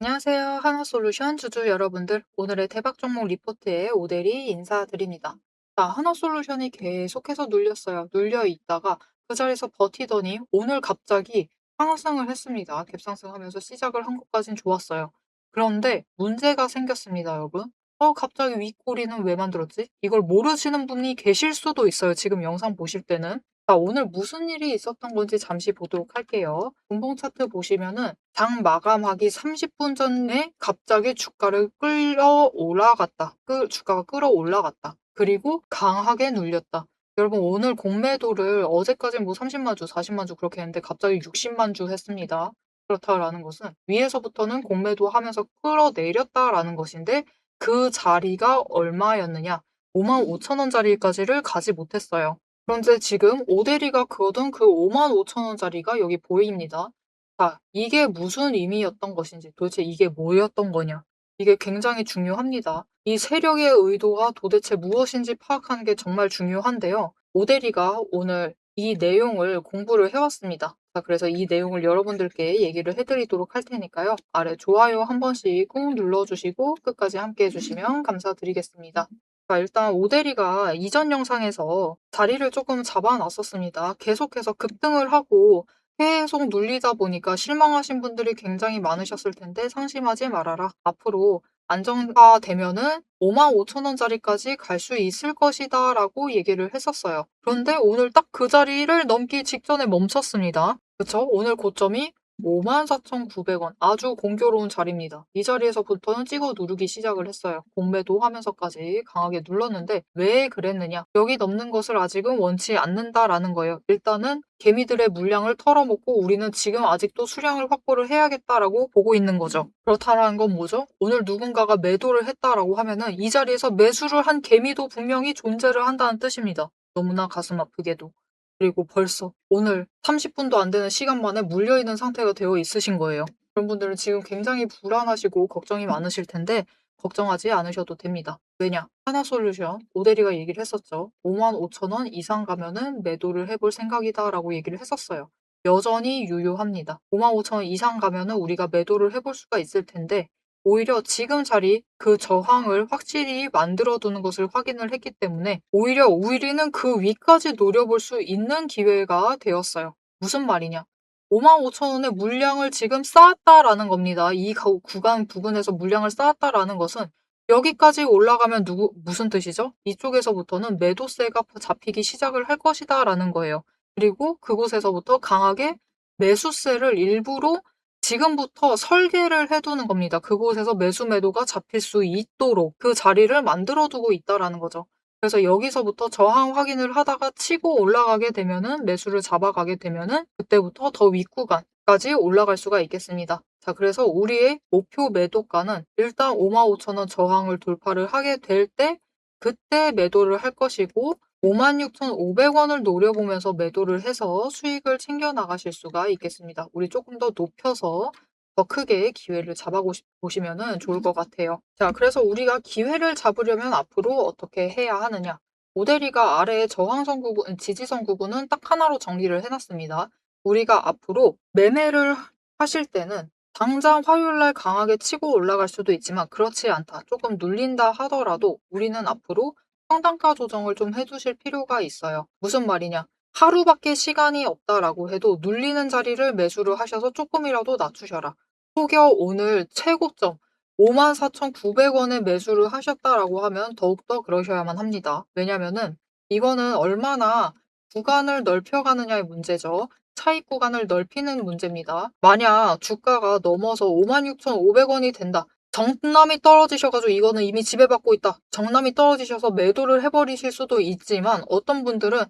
안녕하세요. 하나솔루션 주주 여러분들. 오늘의 대박 종목 리포트에 오대리 인사드립니다. 자, 하나솔루션이 계속해서 눌렸어요. 눌려 있다가 그 자리에서 버티더니 오늘 갑자기 상승을 했습니다. 갭상승하면서 시작을 한 것까진 좋았어요. 그런데 문제가 생겼습니다, 여러분. 갑자기 윗꼬리는 왜 만들었지? 이걸 모르시는 분이 계실 수도 있어요. 지금 영상 보실 때는. 자, 오늘 무슨 일이 있었던 건지 잠시 보도록 할게요. 분봉 차트 보시면은 장 마감하기 30분 전에 갑자기 주가를 끌어 올라갔다. 주가가 끌어올라갔다. 그리고 강하게 눌렸다. 여러분 오늘 공매도를 어제까지는 뭐 30만 주, 40만 주 그렇게 했는데 갑자기 60만 주 했습니다. 그렇다라는 것은 위에서부터는 공매도 하면서 끌어내렸다라는 것인데 그 자리가 얼마였느냐? 5만 5천 원짜리까지를 가지 못했어요. 그런데 지금 오대리가 그거던 그 5만 5천 원짜리가 여기 보입니다. 자, 이게 무슨 의미였던 것인지, 도대체 이게 뭐였던 거냐? 이게 굉장히 중요합니다. 이 세력의 의도가 도대체 무엇인지 파악하는 게 정말 중요한데요. 오대리가 오늘 이 내용을 공부를 해왔습니다. 자, 그래서 이 내용을 여러분들께 얘기를 해드리도록 할 테니까요. 아래 좋아요 한 번씩 꾹 눌러주시고 끝까지 함께 해주시면 감사드리겠습니다. 자, 일단 오대리가 이전 영상에서 자리를 조금 잡아놨었습니다. 계속해서 급등을 하고 계속 눌리다 보니까 실망하신 분들이 굉장히 많으셨을 텐데 상심하지 말아라. 앞으로 안정화되면은 5만 5천 원짜리까지 갈 수 있을 것이다 라고 얘기를 했었어요. 그런데 오늘 딱 그 자리를 넘기 직전에 멈췄습니다. 그쵸? 오늘 고점이 54,900원. 아주 공교로운 자리입니다. 이 자리에서부터는 찍어 누르기 시작을 했어요. 공매도 하면서까지 강하게 눌렀는데 왜 그랬느냐? 여기 넘는 것을 아직은 원치 않는다라는 거예요. 일단은 개미들의 물량을 털어먹고 우리는 지금 아직도 수량을 확보를 해야겠다라고 보고 있는 거죠. 그렇다라는 건 뭐죠? 오늘 누군가가 매도를 했다라고 하면은 이 자리에서 매수를 한 개미도 분명히 존재를 한다는 뜻입니다. 너무나 가슴 아프게도. 그리고 벌써 오늘 30분도 안 되는 시간 만에 물려있는 상태가 되어 있으신 거예요. 그런 분들은 지금 굉장히 불안하시고 걱정이 많으실 텐데 걱정하지 않으셔도 됩니다. 왜냐? 하나솔루션 오대리가 얘기를 했었죠. 5만 5천 원 이상 가면은 매도를 해볼 생각이다 라고 얘기를 했었어요. 여전히 유효합니다. 5만 5천 원 이상 가면은 우리가 매도를 해볼 수가 있을 텐데 오히려 지금 자리 그 저항을 확실히 만들어두는 것을 확인을 했기 때문에 오히려 우리는 그 위까지 노려볼 수 있는 기회가 되었어요. 무슨 말이냐? 5만 5천 원의 물량을 지금 쌓았다라는 겁니다. 이 구간 부근에서 물량을 쌓았다라는 것은 여기까지 올라가면 무슨 뜻이죠? 이쪽에서부터는 매도세가 잡히기 시작을 할 것이다라는 거예요. 그리고 그곳에서부터 강하게 매수세를 일부러 지금부터 설계를 해두는 겁니다. 그곳에서 매수 매도가 잡힐 수 있도록 그 자리를 만들어 두고 있다라는 거죠. 그래서 여기서부터 저항 확인을 하다가 치고 올라가게 되면은 매수를 잡아가게 되면은 그때부터 더 윗구간까지 올라갈 수가 있겠습니다. 자, 그래서 우리의 목표 매도가는 일단 5만 5천 원 저항을 돌파를 하게 될 때 그때 매도를 할 것이고 56,500원을 노려보면서 매도를 해서 수익을 챙겨 나가실 수가 있겠습니다. 우리 조금 더 높여서 더 크게 기회를 잡아보시면 좋을 것 같아요. 자, 그래서 우리가 기회를 잡으려면 앞으로 어떻게 해야 하느냐? 모델이가 아래에 저항선 구분, 지지선 구분은 딱 하나로 정리를 해놨습니다. 우리가 앞으로 매매를 하실 때는 당장 화요일날 강하게 치고 올라갈 수도 있지만 그렇지 않다. 조금 눌린다 하더라도 우리는 앞으로 평단가 조정을 좀 해주실 필요가 있어요. 무슨 말이냐? 하루밖에 시간이 없다라고 해도 눌리는 자리를 매수를 하셔서 조금이라도 낮추셔라. 혹여 오늘 최고점 54,900원에 매수를 하셨다라고 하면 더욱더 그러셔야만 합니다. 왜냐면은 이거는 얼마나 구간을 넓혀가느냐의 문제죠. 차익 구간을 넓히는 문제입니다. 만약 주가가 넘어서 56,500원이 된다. 정남이 떨어지셔가지고 이거는 이미 지배받고 있다. 정남이 떨어지셔서 매도를 해버리실 수도 있지만 어떤 분들은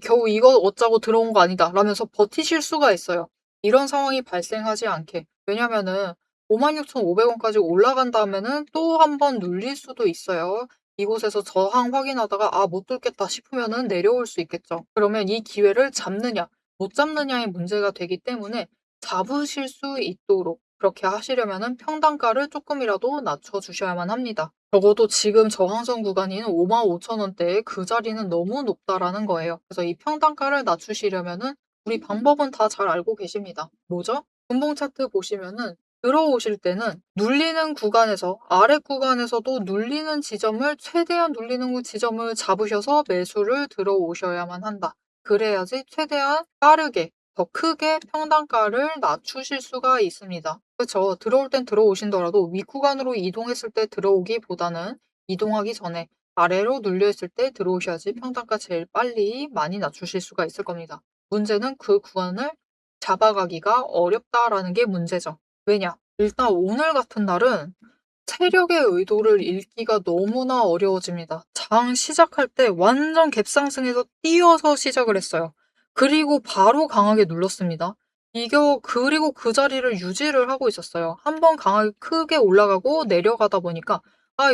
겨우 이거 어쩌고 들어온 거 아니다 라면서 버티실 수가 있어요. 이런 상황이 발생하지 않게. 왜냐면은 56,500원까지 올라간 다음에는 또 한 번 눌릴 수도 있어요. 이곳에서 저항 확인하다가 못 뚫겠다 싶으면은 내려올 수 있겠죠. 그러면 이 기회를 잡느냐 못 잡느냐의 문제가 되기 때문에 잡으실 수 있도록 그렇게 하시려면은 평단가를 조금이라도 낮춰주셔야만 합니다. 적어도 지금 저항선 구간인 5만 5천 원대에 그 자리는 너무 높다라는 거예요. 그래서 이 평단가를 낮추시려면은 우리 방법은 다 잘 알고 계십니다. 뭐죠? 분봉 차트 보시면은 들어오실 때는 눌리는 구간에서 아래 구간에서도 눌리는 지점을 최대한 눌리는 지점을 잡으셔서 매수를 들어오셔야만 한다. 그래야지 최대한 빠르게 더 크게 평단가를 낮추실 수가 있습니다. 그렇죠. 들어올 땐 들어오신더라도 윗구간으로 이동했을 때 들어오기보다는 이동하기 전에 아래로 눌려 있을 때 들어오셔야지 평단가 제일 빨리 많이 낮추실 수가 있을 겁니다. 문제는 그 구간을 잡아가기가 어렵다라는 게 문제죠. 왜냐? 일단 오늘 같은 날은 세력의 의도를 읽기가 너무나 어려워집니다. 장 시작할 때 완전 갭상승해서 뛰어서 시작을 했어요. 그리고 바로 강하게 눌렀습니다. 그리고 그 자리를 유지를 하고 있었어요. 한번 강하게 크게 올라가고 내려가다 보니까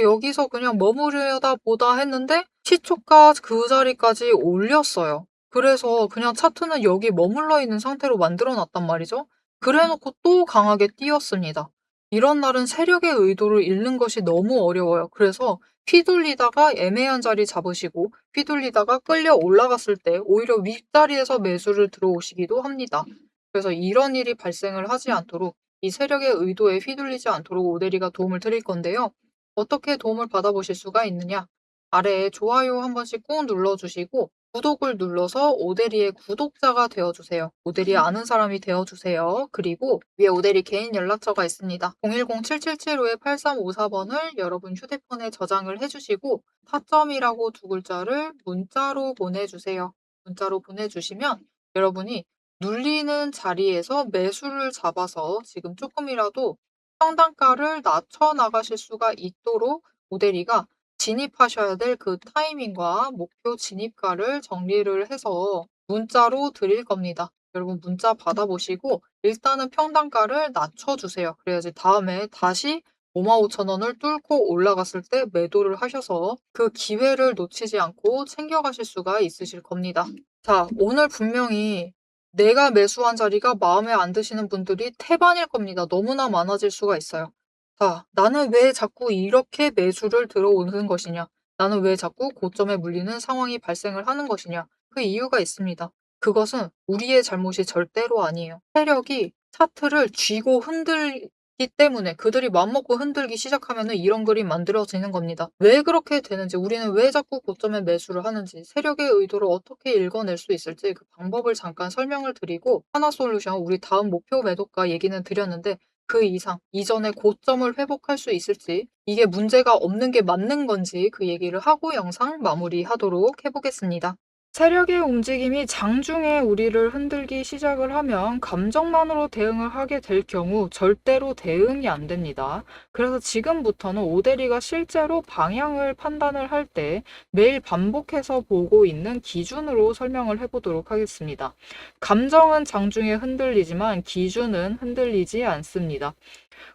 여기서 그냥 머무르다 보다 했는데 시초가 그 자리까지 올렸어요. 그래서 그냥 차트는 여기 머물러 있는 상태로 만들어 놨단 말이죠. 그래 놓고 또 강하게 뛰었습니다. 이런 날은 세력의 의도를 읽는 것이 너무 어려워요. 그래서 휘둘리다가 애매한 자리 잡으시고 휘둘리다가 끌려 올라갔을 때 오히려 윗자리에서 매수를 들어오시기도 합니다. 그래서 이런 일이 발생을 하지 않도록 이 세력의 의도에 휘둘리지 않도록 오대리가 도움을 드릴 건데요. 어떻게 도움을 받아보실 수가 있느냐? 아래에 좋아요 한 번씩 꾹 눌러주시고 구독을 눌러서 오대리의 구독자가 되어주세요. 오대리 아는 사람이 되어주세요. 그리고 위에 오대리 개인 연락처가 있습니다. 010-7775-8354번을 여러분 휴대폰에 저장을 해주시고 타점이라고 두 글자를 문자로 보내주세요. 문자로 보내주시면 여러분이 눌리는 자리에서 매수를 잡아서 지금 조금이라도 평단가를 낮춰 나가실 수가 있도록 오대리가 진입하셔야 될 그 타이밍과 목표 진입가를 정리를 해서 문자로 드릴 겁니다. 여러분 문자 받아보시고 일단은 평단가를 낮춰주세요. 그래야지 다음에 다시 55,000원을 뚫고 올라갔을 때 매도를 하셔서 그 기회를 놓치지 않고 챙겨가실 수가 있으실 겁니다. 자, 오늘 분명히 내가 매수한 자리가 마음에 안 드시는 분들이 태반일 겁니다. 너무나 많아질 수가 있어요. 자, 나는 왜 자꾸 이렇게 매수를 들어오는 것이냐? 나는 왜 자꾸 고점에 물리는 상황이 발생을 하는 것이냐? 그 이유가 있습니다. 그것은 우리의 잘못이 절대로 아니에요. 세력이 차트를 쥐고 흔들기 때문에 그들이 맘먹고 흔들기 시작하면 이런 그림 만들어지는 겁니다. 왜 그렇게 되는지, 우리는 왜 자꾸 고점에 매수를 하는지, 세력의 의도를 어떻게 읽어낼 수 있을지 그 방법을 잠깐 설명을 드리고 하나솔루션 우리 다음 목표 매도가 얘기는 드렸는데 그 이상, 이전의 고점을 회복할 수 있을지, 이게 문제가 없는 게 맞는 건지 그 얘기를 하고 영상 마무리하도록 해보겠습니다. 세력의 움직임이 장중에 우리를 흔들기 시작을 하면 감정만으로 대응을 하게 될 경우 절대로 대응이 안 됩니다. 그래서 지금부터는 오대리가 실제로 방향을 판단을 할 때 매일 반복해서 보고 있는 기준으로 설명을 해보도록 하겠습니다. 감정은 장중에 흔들리지만 기준은 흔들리지 않습니다.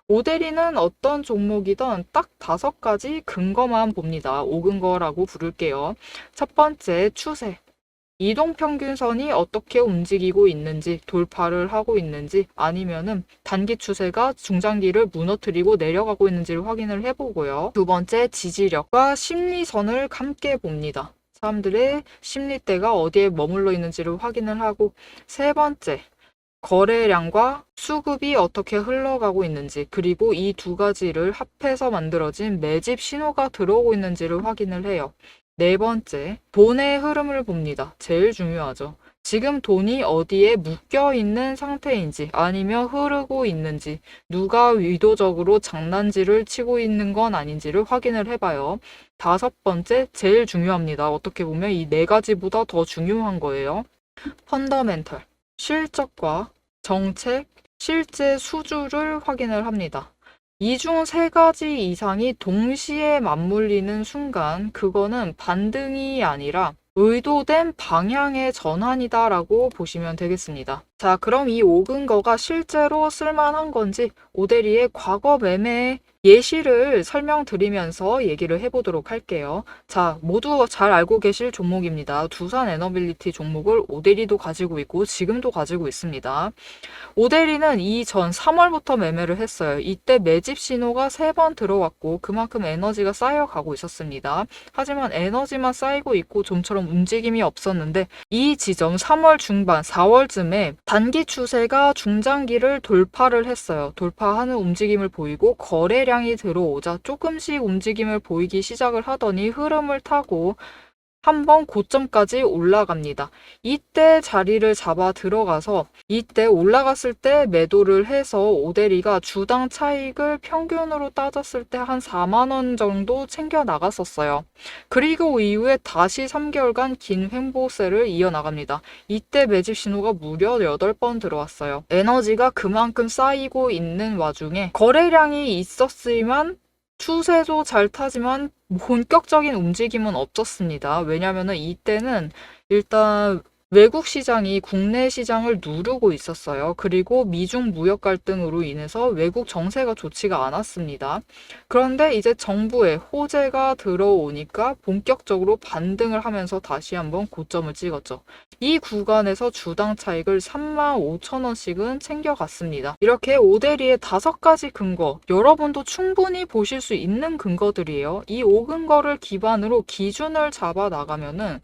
오대리는 어떤 종목이든 딱 5가지 근거만 봅니다. 5근거라고 부를게요. 첫 번째, 추세. 이동평균선이 어떻게 움직이고 있는지, 돌파를 하고 있는지, 아니면은 단기 추세가 중장기를 무너뜨리고 내려가고 있는지를 확인을 해보고요. 두 번째, 지지력과 심리선을 함께 봅니다. 사람들의 심리대가 어디에 머물러 있는지를 확인을 하고, 세 번째, 거래량과 수급이 어떻게 흘러가고 있는지, 그리고 이 두 가지를 합해서 만들어진 매집 신호가 들어오고 있는지를 확인을 해요. 네 번째, 돈의 흐름을 봅니다. 제일 중요하죠. 지금 돈이 어디에 묶여 있는 상태인지 아니면 흐르고 있는지, 누가 의도적으로 장난질을 치고 있는 건 아닌지를 확인을 해봐요. 다섯 번째, 제일 중요합니다. 어떻게 보면 이 네 가지보다 더 중요한 거예요. 펀더멘털, 실적과 정책, 실제 수주를 확인을 합니다. 이 중 세 가지 이상이 동시에 맞물리는 순간 그거는 반등이 아니라 의도된 방향의 전환이다라고 보시면 되겠습니다. 자, 그럼 이 5근거가 실제로 쓸만한 건지 오대리의 과거 매매에 예시를 설명드리면서 얘기를 해보도록 할게요. 자, 모두 잘 알고 계실 종목입니다. 두산 에너빌리티 종목을 오데리도 가지고 있고 지금도 가지고 있습니다. 오데리는 이전 3월부터 매매를 했어요. 이때 매집 신호가 3번 들어왔고 그만큼 에너지가 쌓여가고 있었습니다. 하지만 에너지만 쌓이고 있고 좀처럼 움직임이 없었는데 이 지점 3월 중반 4월쯤에 단기 추세가 중장기를 돌파를 했어요. 돌파하는 움직임을 보이고 거래량이 들어오자 조금씩 움직임을 보이기 시작을 하더니 흐름을 타고 한번 고점까지 올라갑니다. 이때 자리를 잡아 들어가서 이때 올라갔을 때 매도를 해서 오데리가 주당 차익을 평균으로 따졌을 때 한 4만 원 정도 챙겨 나갔었어요. 그리고 이후에 다시 3개월간 긴 횡보세를 이어나갑니다. 이때 매집 신호가 무려 8번 들어왔어요. 에너지가 그만큼 쌓이고 있는 와중에 거래량이 있었지만 추세도 잘 타지만 본격적인 움직임은 없었습니다. 왜냐면은 이때는 일단 외국 시장이 국내 시장을 누르고 있었어요. 그리고 미중 무역 갈등으로 인해서 외국 정세가 좋지가 않았습니다. 그런데 이제 정부의 호재가 들어오니까 본격적으로 반등을 하면서 다시 한번 고점을 찍었죠. 이 구간에서 주당 차익을 35,000원씩은 챙겨갔습니다. 이렇게 오데리의 5가지 근거, 여러분도 충분히 보실 수 있는 근거들이에요. 이 5근거를 기반으로 기준을 잡아 나가면은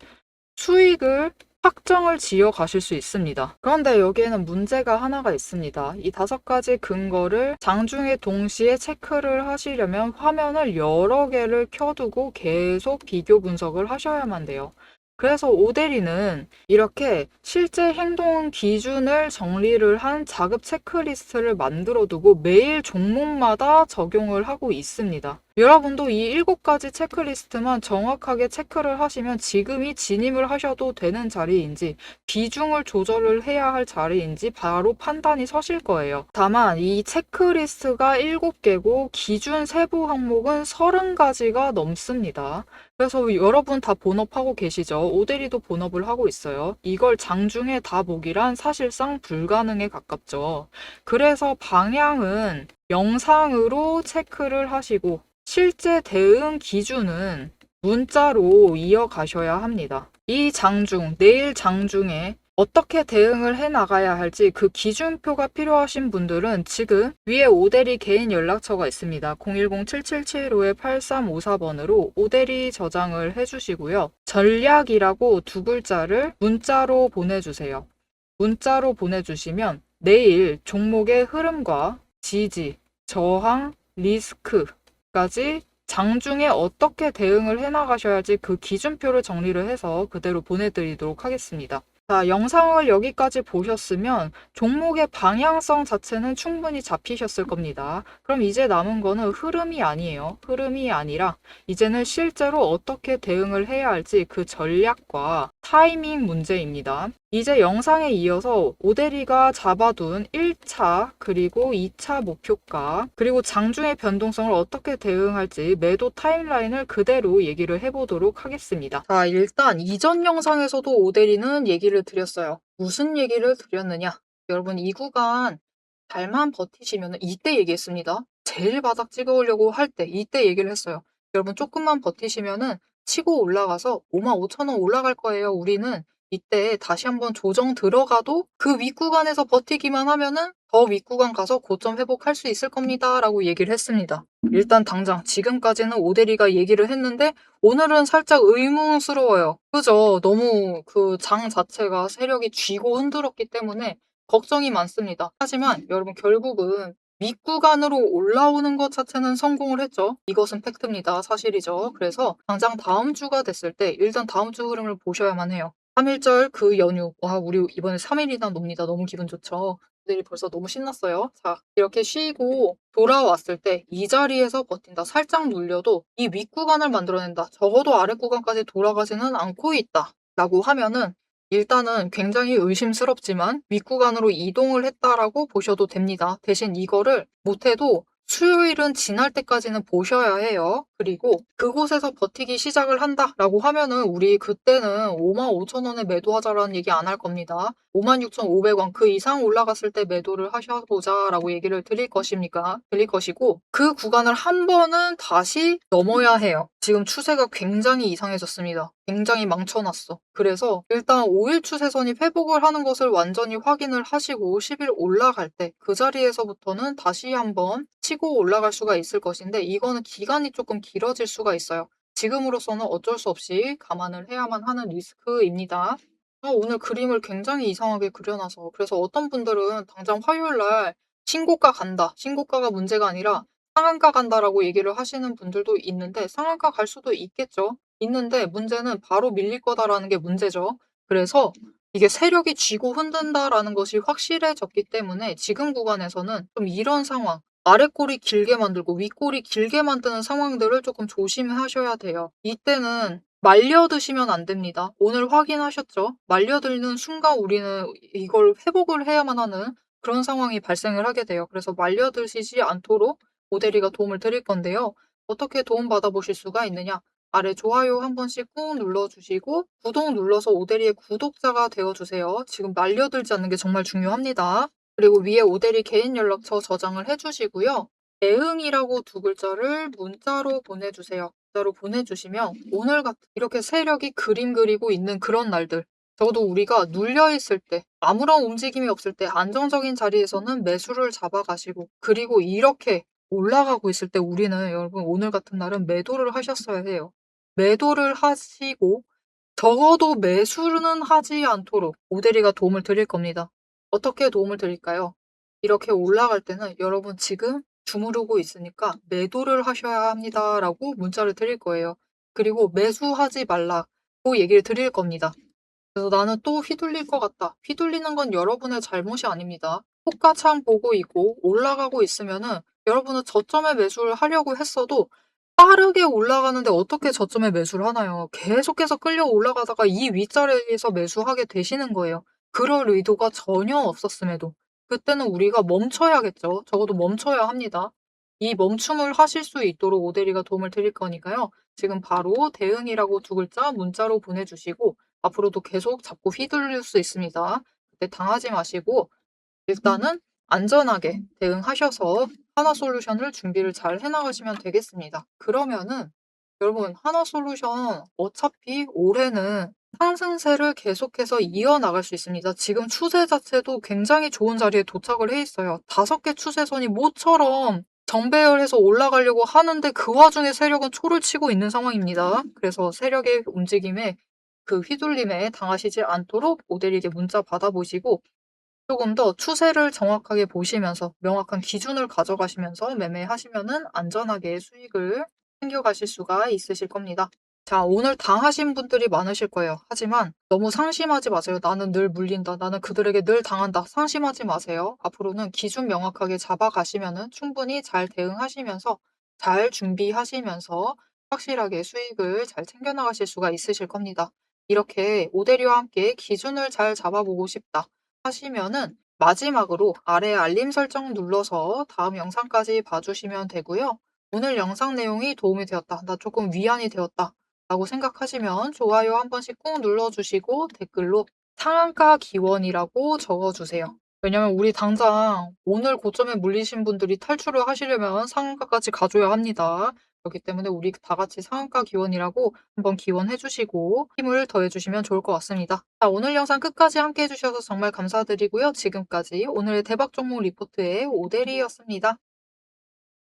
수익을 확정을 지어 가실 수 있습니다. 그런데 여기에는 문제가 하나가 있습니다. 이 5가지 근거를 장중에 동시에 체크를 하시려면 화면을 여러 개를 켜두고 계속 비교 분석을 하셔야만 돼요. 그래서 오데리는 이렇게 실제 행동 기준을 정리를 한 자급 체크리스트를 만들어 두고 매일 종목마다 적용을 하고 있습니다. 여러분도 이 7가지 체크리스트만 정확하게 체크를 하시면 지금이 진입을 하셔도 되는 자리인지 비중을 조절을 해야 할 자리인지 바로 판단이 서실 거예요. 다만 이 체크리스트가 7개고 기준 세부 항목은 30가지가 넘습니다. 그래서 여러분 다 본업하고 계시죠? 오데리도 본업을 하고 있어요. 이걸 장중에 다 보기란 사실상 불가능에 가깝죠. 그래서 방향은 영상으로 체크를 하시고 실제 대응 기준은 문자로 이어가셔야 합니다. 이 장중, 내일 장중에 어떻게 대응을 해 나가야 할지 그 기준표가 필요하신 분들은 지금 위에 오데리 개인 연락처가 있습니다. 010-7775-8354번으로 오데리 저장을 해주시고요. 전략이라고 2글자를 문자로 보내주세요. 문자로 보내주시면 내일 종목의 흐름과 지지, 저항, 리스크 까지 장중에 어떻게 대응을 해나가셔야 할지 그 기준표를 정리를 해서 그대로 보내드리도록 하겠습니다. 자, 영상을 여기까지 보셨으면 종목의 방향성 자체는 충분히 잡히셨을 겁니다. 그럼 이제 남은 거는 흐름이 아니에요. 흐름이 아니라 이제는 실제로 어떻게 대응을 해야 할지 그 전략과 타이밍 문제입니다. 이제 영상에 이어서 오데리가 잡아둔 1차 그리고 2차 목표가 그리고 장중의 변동성을 어떻게 대응할지 매도 타임라인을 그대로 얘기를 해보도록 하겠습니다. 자, 일단 이전 영상에서도 오데리는 얘기를 드렸어요. 무슨 얘기를 드렸느냐? 여러분 이 구간 잘만 버티시면 이때 얘기했습니다. 제일 바닥 찍어오려고 할 때 이때 얘기를 했어요. 여러분 조금만 버티시면은 치고 올라가서 55,000원 올라갈 거예요. 우리는 이때 다시 한번 조정 들어가도 그 윗구간에서 버티기만 하면은 더 윗구간 가서 고점 회복할 수 있을 겁니다. 라고 얘기를 했습니다. 일단 당장 지금까지는 오데리가 얘기를 했는데 오늘은 살짝 의문스러워요. 그죠? 너무 그 장 자체가 세력이 쥐고 흔들었기 때문에 걱정이 많습니다. 하지만 여러분 결국은 윗구간으로 올라오는 것 자체는 성공을 했죠. 이것은 팩트입니다. 사실이죠. 그래서 당장 다음 주가 됐을 때 일단 다음 주 흐름을 보셔야만 해요. 3일절 그 연휴. 와, 우리 이번에 3일이나 놉니다. 너무 기분 좋죠. 내일 벌써 너무 신났어요. 자, 이렇게 쉬고 돌아왔을 때 이 자리에서 버틴다. 살짝 눌려도 이 윗구간을 만들어낸다. 적어도 아랫구간까지 돌아가지는 않고 있다. 라고 하면은 일단은 굉장히 의심스럽지만 윗구간으로 이동을 했다라고 보셔도 됩니다. 대신 이거를 못해도 수요일은 지날 때까지는 보셔야 해요. 그리고 그곳에서 버티기 시작을 한다라고 하면은 우리 그때는 55,000원에 매도하자라는 얘기 안 할 겁니다. 56,500원 그 이상 올라갔을 때 매도를 하셔보자라고 얘기를 드릴 것이고 그 구간을 한 번은 다시 넘어야 해요. 지금 추세가 굉장히 이상해졌습니다. 굉장히 망쳐놨어. 그래서 일단 5일 추세선이 회복을 하는 것을 완전히 확인을 하시고 10일 올라갈 때 그 자리에서부터는 다시 한번 치고 올라갈 수가 있을 것인데 이거는 기간이 조금 길어질 수가 있어요. 지금으로서는 어쩔 수 없이 감안을 해야만 하는 리스크입니다. 오늘 그림을 굉장히 이상하게 그려놔서 그래서 어떤 분들은 당장 화요일 날 신고가 간다. 신고가가 문제가 아니라 상한가 간다라고 얘기를 하시는 분들도 있는데 상한가 갈 수도 있겠죠. 있는데 문제는 바로 밀릴 거다라는 게 문제죠. 그래서 이게 세력이 쥐고 흔든다라는 것이 확실해졌기 때문에 지금 구간에서는 좀 이런 상황, 아랫골이 길게 만들고 윗골이 길게 만드는 상황들을 조금 조심하셔야 돼요. 이때는 말려드시면 안 됩니다. 오늘 확인하셨죠? 말려드는 순간 우리는 이걸 회복을 해야만 하는 그런 상황이 발생을 하게 돼요. 그래서 말려드시지 않도록 모델이가 도움을 드릴 건데요. 어떻게 도움받아 보실 수가 있느냐? 아래 좋아요 한 번씩 꾹 눌러주시고 구독 눌러서 오대리의 구독자가 되어주세요. 지금 말려들지 않는 게 정말 중요합니다. 그리고 위에 오대리 개인 연락처 저장을 해주시고요. 대응이라고 두 글자를 문자로 보내주세요. 문자로 보내주시면 오늘 같은 이렇게 세력이 그림 그리고 있는 그런 날들 적어도 우리가 눌려있을 때 아무런 움직임이 없을 때 안정적인 자리에서는 매수를 잡아가시고 그리고 이렇게 올라가고 있을 때 우리는 여러분 오늘 같은 날은 매도를 하셨어야 해요. 매도를 하시고 적어도 매수는 하지 않도록 오대리가 도움을 드릴 겁니다. 어떻게 도움을 드릴까요? 이렇게 올라갈 때는 여러분 지금 주무르고 있으니까 매도를 하셔야 합니다라고 문자를 드릴 거예요. 그리고 매수하지 말라고 얘기를 드릴 겁니다. 그래서 나는 또 휘둘릴 것 같다. 휘둘리는 건 여러분의 잘못이 아닙니다. 호가창 보고 있고 올라가고 있으면은 여러분은 저점에 매수를 하려고 했어도 빠르게 올라가는데 어떻게 저점에 매수를 하나요? 계속해서 끌려 올라가다가 이 윗자리에서 매수하게 되시는 거예요. 그럴 의도가 전혀 없었음에도. 그때는 우리가 멈춰야겠죠. 적어도 멈춰야 합니다. 이 멈춤을 하실 수 있도록 오대리가 도움을 드릴 거니까요. 지금 바로 대응이라고 두 글자 문자로 보내주시고 앞으로도 계속 자꾸 휘둘릴 수 있습니다. 그때 당하지 마시고 일단은 안전하게 대응하셔서 하나솔루션을 준비를 잘 해나가시면 되겠습니다. 그러면은 여러분 하나솔루션 어차피 올해는 상승세를 계속해서 이어나갈 수 있습니다. 지금 추세 자체도 굉장히 좋은 자리에 도착을 해 있어요. 5개 추세선이 모처럼 정배열해서 올라가려고 하는데 그 와중에 세력은 초를 치고 있는 상황입니다. 그래서 세력의 움직임에 그 휘둘림에 당하시지 않도록 모델에게 문자 받아보시고 조금 더 추세를 정확하게 보시면서 명확한 기준을 가져가시면서 매매하시면은 안전하게 수익을 챙겨가실 수가 있으실 겁니다. 자, 오늘 당하신 분들이 많으실 거예요. 하지만 너무 상심하지 마세요. 나는 늘 물린다. 나는 그들에게 늘 당한다. 상심하지 마세요. 앞으로는 기준 명확하게 잡아가시면은 충분히 잘 대응하시면서 잘 준비하시면서 확실하게 수익을 잘 챙겨나가실 수가 있으실 겁니다. 이렇게 오대리와 함께 기준을 잘 잡아보고 싶다. 하시면은 마지막으로 아래 알림 설정 눌러서 다음 영상까지 봐주시면 되고요. 오늘 영상 내용이 도움이 되었다. 나 조금 위안이 되었다. 라고 생각하시면 좋아요 한 번씩 꾹 눌러주시고 댓글로 상한가 기원이라고 적어주세요. 왜냐면 우리 당장 오늘 고점에 물리신 분들이 탈출을 하시려면 상한가까지 가줘야 합니다. 그렇기 때문에 우리 다 같이 상한가 기원이라고 한번 기원해 주시고 힘을 더해 주시면 좋을 것 같습니다. 자, 오늘 영상 끝까지 함께 해 주셔서 정말 감사드리고요. 지금까지 오늘의 대박 종목 리포트의 오대리였습니다.